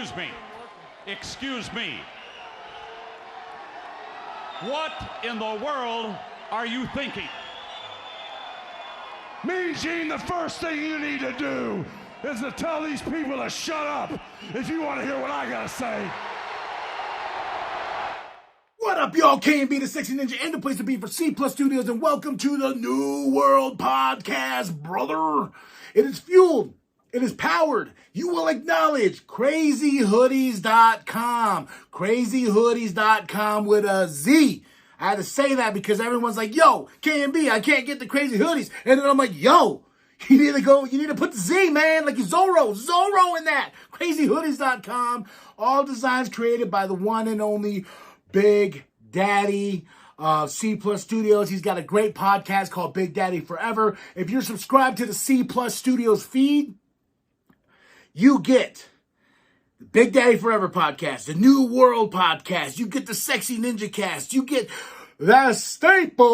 Excuse me. Excuse me. What in the world are you thinking? Mean Gene, the first thing you need to do is to tell these people to shut up if you want to hear what I gotta say. What up, y'all? KMB, the Sexy Ninja, and the place to be for C Plus Studios, and welcome to the New World Podcast, brother. It is fueled. It is powered. You will acknowledge crazyhoodiez.com. Crazyhoodiez.com with a Z. I had to say that because everyone's like, yo, KMB, I can't get the crazy hoodies. And then I'm like, yo, you need to put the Z, man, like Zorro in that. Crazyhoodiez.com. All designs created by the one and only Big Daddy C Plus Studios. He's got a great podcast called Big Daddy Forever. If you're subscribed to the C Plus Studios feed, you get the Big Daddy Forever podcast, the New World podcast. You get the Sexy Ninja cast. You get the staple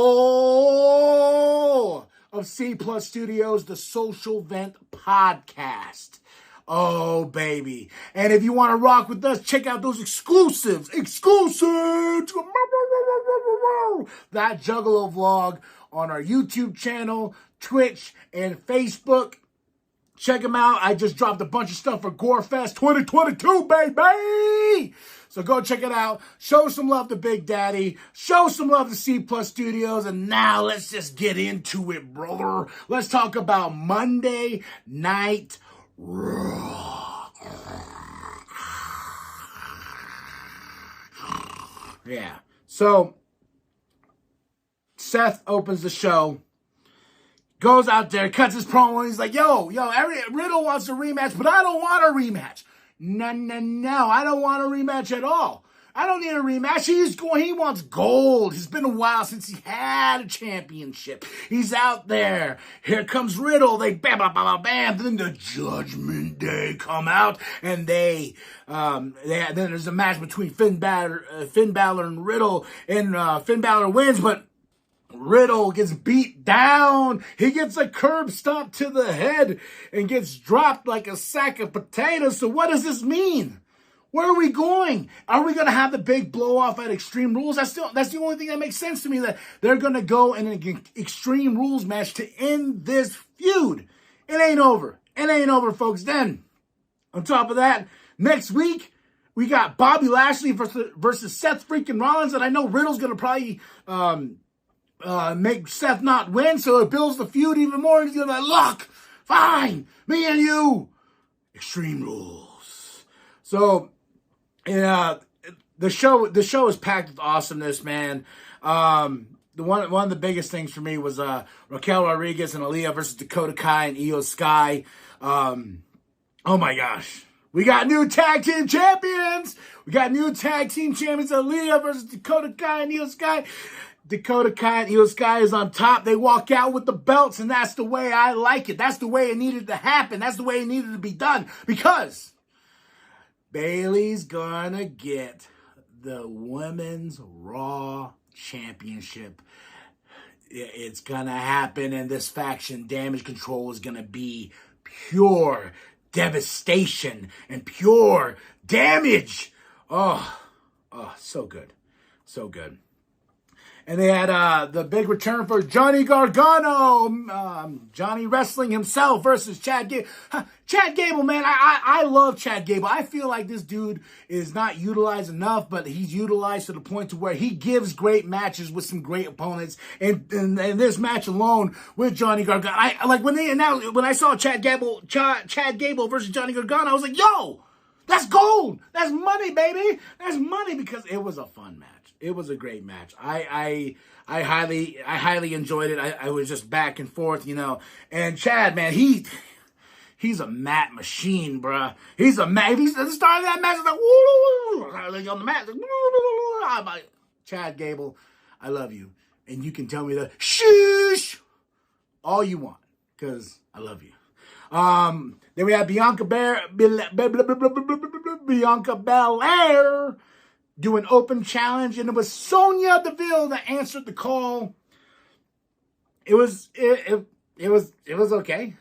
of C Plus Studios, the Social Vent podcast. Oh, baby. And if you want to rock with us, check out those exclusives. That Juggalo vlog on our YouTube channel, Twitch, and Facebook. Check them out. I just dropped a bunch of stuff for GoreFest 2022, baby! So go check it out. Show some love to Big Daddy. Show some love to C Plus Studios. And now let's just get into it, brother. Let's talk about Monday Night Raw. Yeah. So, Seth opens the show. Goes out there, cuts his promo, and he's like, yo, Riddle wants a rematch, but I don't want a rematch. No, I don't want a rematch at all. I don't need a rematch. He wants gold. It's been a while since he had a championship. He's out there. Here comes Riddle. They bam, bam, bam, bam. Then the Judgment Day come out, and then there's a match between Finn Balor and Riddle, and Finn Balor wins, but Riddle gets beat down. He gets a curb stomp to the head and gets dropped like a sack of potatoes. So what does this mean? Where are we going? Are we going to have the big blow off at Extreme Rules? That's the only thing that makes sense to me, that they're going to go in an Extreme Rules match to end this feud. It ain't over. It ain't over, folks. Then, on top of that, next week, we got Bobby Lashley versus Seth freaking Rollins, and I know Riddle's going to probably make Seth not win, so it builds the feud even more. He's gonna be like, look, fine, me and you, Extreme Rules. So, the show is packed with awesomeness, man. One of the biggest things for me was Raquel Rodriguez and Aaliyah versus Dakota Kai and Io Sky. Oh my gosh. We got new tag team champions. Aaliyah versus Dakota Kai and Io Sky. Dakota Kai and Io Sky is on top. They walk out with the belts, and that's the way I like it. That's the way it needed to happen. That's the way it needed to be done. Because Bayley's gonna get the Women's Raw Championship. It's gonna happen, and this faction Damage Control is gonna be pure devastation and pure damage. Oh, so good. So good. And they had the big return for Johnny Gargano, Johnny Wrestling himself versus Chad Gable. Chad Gable, man, I love Chad Gable. I feel like this dude is not utilized enough, but he's utilized to the point to where he gives great matches with some great opponents. And this match alone with Johnny Gargano, when I saw Chad Gable versus Johnny Gargano, I was like, yo, that's gold. That's money, baby. That's money, because it was a fun match. It was a great match. I highly enjoyed it. I was just back and forth, And Chad, man, he's a mat machine, bruh. He's a mat. He's at the start of that match, like, woo, on the mat, like, woo. I'm like, Chad Gable, I love you, and you can tell me the sheesh all you want, because I love you. Then we have Bianca Belair do an open challenge, and it was Sonya Deville that answered the call. It was okay,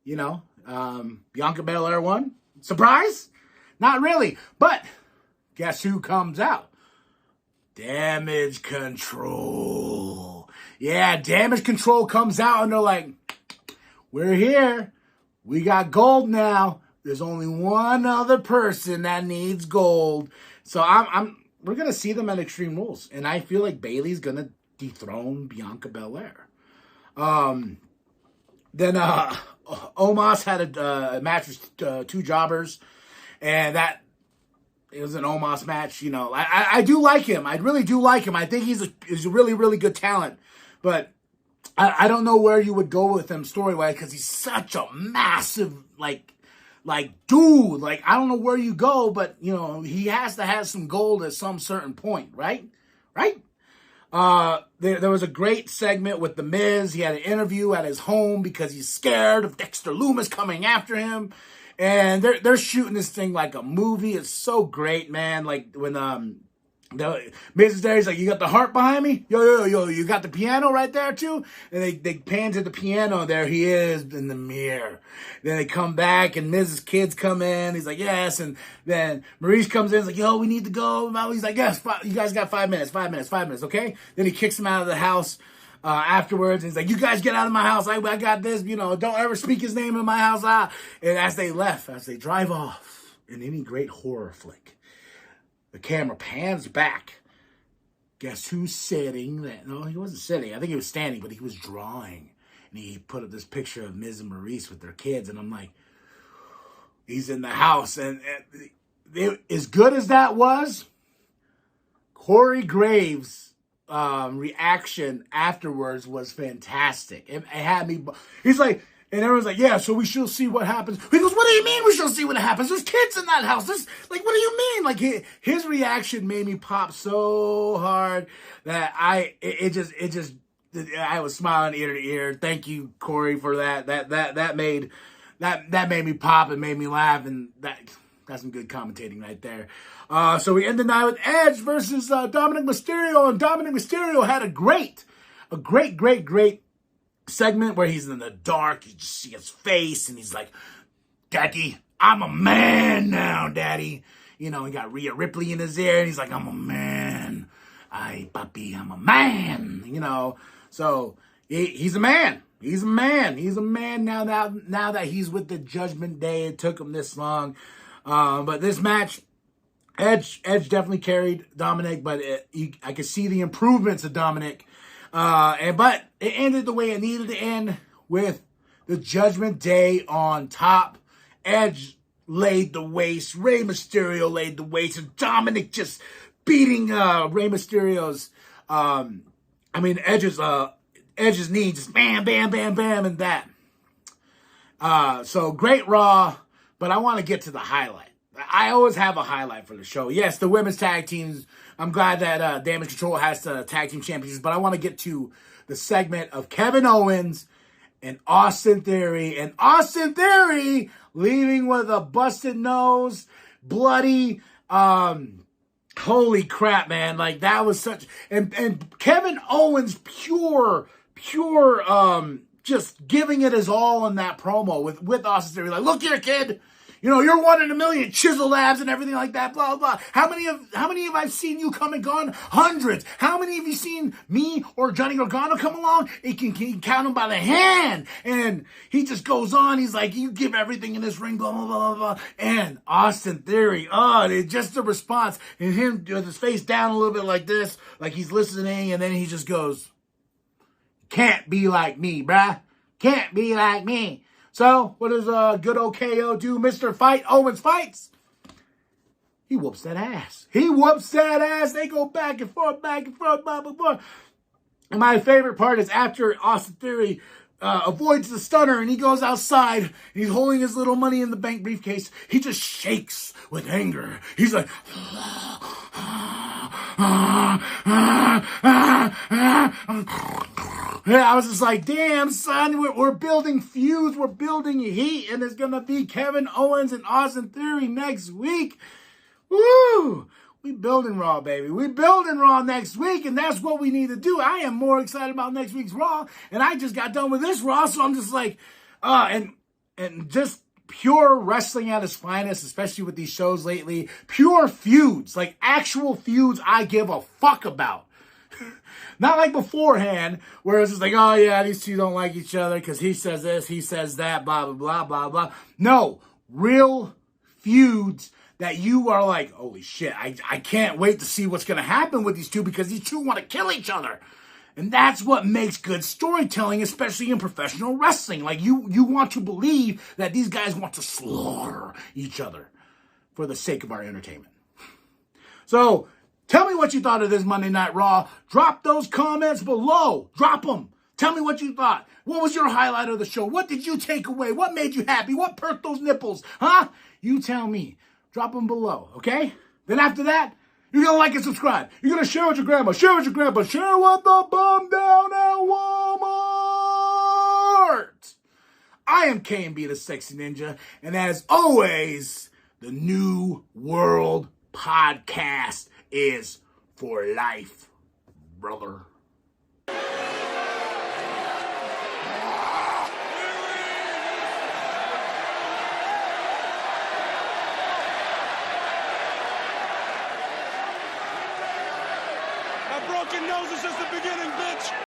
Bianca Belair won. Surprise? Not really. But guess who comes out? Damage Control. Yeah, Damage Control comes out and they're like, we're here. We got gold now. There's only one other person that needs gold. So we're going to see them at Extreme Rules. And I feel like Bayley's going to dethrone Bianca Belair. Then Omos had a match with two jobbers. And it was an Omos match. You know, I do like him. I really do like him. I think he's a really, really good talent. But I don't know where you would go with him story-wise because he's such a massive, like dude. Like, I don't know where you go, but, you know, he has to have some gold at some certain point, right? Right? There was a great segment with The Miz. He had an interview at his home because he's scared of Dexter Lumis coming after him. And they're shooting this thing like a movie. It's so great, man. Like, when the Miz is there, he's like, you got the heart behind me? Yo, you got the piano right there too? And they pan to the piano. There he is in the mirror. Then they come back and Miz's kids come in. He's like, yes. And then Maurice comes in. He's like, yo, we need to go. He's like, yes, you guys got 5 minutes, okay? Then he kicks him out of the house afterwards. And he's like, you guys get out of my house. I got this. You know, don't ever speak his name in my house. And as they drive off in any great horror flick, the camera pans back. Guess who's sitting there? No, he wasn't sitting. I think he was standing, but he was drawing. And he put up this picture of Miz and Maurice with their kids. And I'm like, he's in the house. And as good as that was, Corey Graves' reaction afterwards was fantastic. It had me... He's like... And everyone's like, yeah, so we shall see what happens. He goes, what do you mean we shall see what happens? There's kids in that house. Like, what do you mean? Like, his reaction made me pop so hard that I was smiling ear to ear. Thank you, Corey, for that. That made me pop and made me laugh, and that's some good commentating right there. So we end the night with Edge versus Dominic Mysterio, and Dominic Mysterio had a great segment where he's in the dark. You just see his face, and he's like, Daddy, I'm a man now, Daddy. You know, he got Rhea Ripley in his ear, and he's like, I'm a man. Ay, papi, I'm a man. You know, so he's a man. He's a man. He's a man now that he's with the Judgment Day. It took him this long. But this match, Edge definitely carried Dominic, but I could see the improvements of Dominic. But it ended the way it needed to end, with the Judgment Day on top. Edge laid the waste. Rey Mysterio laid the waste. And Dominic just beating Rey Mysterio's, Edge's knee. Just bam, bam, bam, bam, and that. So great Raw, but I want to get to the highlight. I always have a highlight for the show. Yes, the women's tag teams. I'm glad that Damage Control has the tag team championships, but I want to get to the segment of Kevin Owens and Austin Theory. And Austin Theory leaving with a busted nose, bloody. Holy crap, man! Like, that was such. And Kevin Owens, pure, just giving it his all in that promo with Austin Theory. Like, look here, kid. You know, you're 1 in a million, chiseled abs and everything like that, blah, blah, blah. How many have I seen you come and gone? Hundreds. How many have you seen me or Johnny Gargano come along? He can count them by the hand. And he just goes on. He's like, you give everything in this ring, blah, blah, blah, blah. And Austin Theory, just the response. And him with his face down a little bit like this, like he's listening. And then he just goes, can't be like me, bruh. Can't be like me. So, what does good old KO do? Mr. Fight Owens fights. He whoops that ass. They go back and forth, back and forth, blah, blah, blah. And my favorite part is after Austin Theory avoids the stunner and he goes outside and he's holding his little money in the bank briefcase. He just shakes with anger. He's like... Yeah, I was just like, damn, son, we're building feuds, we're building heat, and it's going to be Kevin Owens and Austin Theory next week. Woo! We building Raw, baby. We building Raw next week, and that's what we need to do. I am more excited about next week's Raw, and I just got done with this Raw, so I'm just like, and just Pure wrestling at its finest, especially with these shows lately. Pure feuds, like actual feuds I give a fuck about. Not like beforehand, where it's just like, oh yeah, these two don't like each other because he says this, he says that, blah, blah, blah, blah, blah. No, real feuds that you are like, holy shit, I can't wait to see what's going to happen with these two because these two want to kill each other. And that's what makes good storytelling, especially in professional wrestling. Like, you want to believe that these guys want to slaughter each other for the sake of our entertainment. So, tell me what you thought of this Monday Night Raw. Drop those comments below. Drop them. Tell me what you thought. What was your highlight of the show? What did you take away? What made you happy? What perked those nipples? Huh? You tell me. Drop them below, okay? Then after that, you're going to like and subscribe. You're going to share with your grandma. Share with your grandpa. Share with the bum down at Walmart. I am K&B the Sexy Ninja. And as always, the New World Podcast is for life, brother. A broken nose is just the beginning, bitch.